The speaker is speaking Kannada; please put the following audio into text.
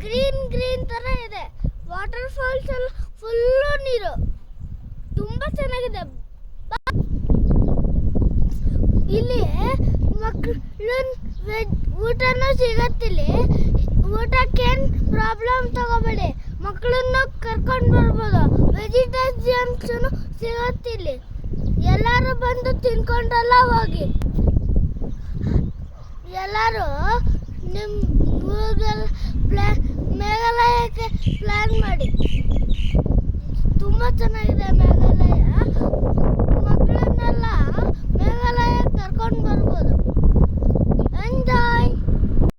ಗ್ರೀನ್ ಗ್ರೀನ್ ತರ ಇದೆ. ವಾಟರ್ ಫಾಲ್ಸ್ ಎಲ್ಲ ಫುಲ್ಲು ನೀರು, ತುಂಬಾ ಚೆನ್ನಾಗಿದೆ. ಇಲ್ಲಿ ಮಕ್ಕಳು ಊಟನೂ ಸಿಗತ್ತಿಲ್ಲಿ. ಊಟಕ್ಕೇನು ಪ್ರಾಬ್ಲಮ್ ತಗೋಬೇಡಿ, ಮಕ್ಕಳನ್ನು ಕರ್ಕೊಂಡು ಬರ್ಬೋದು. ವೆಜಿಟೇರಿಯನ್ಸೂ ಸಿಗತ್ತಿಲ್ಲಿ. ಎಲ್ಲರೂ ಬಂದು ತಿನ್ಕೊಂಡೆಲ್ಲ ಹೋಗಿ. ಎಲ್ಲರೂ ನಿಮ್ಮ ಮೇಘಾಲಯಕ್ಕೆ ಪ್ಲ್ಯಾನ್ ಮಾಡಿ. ತುಂಬ ಚೆನ್ನಾಗಿದೆ ಮೇಘಾಲಯ.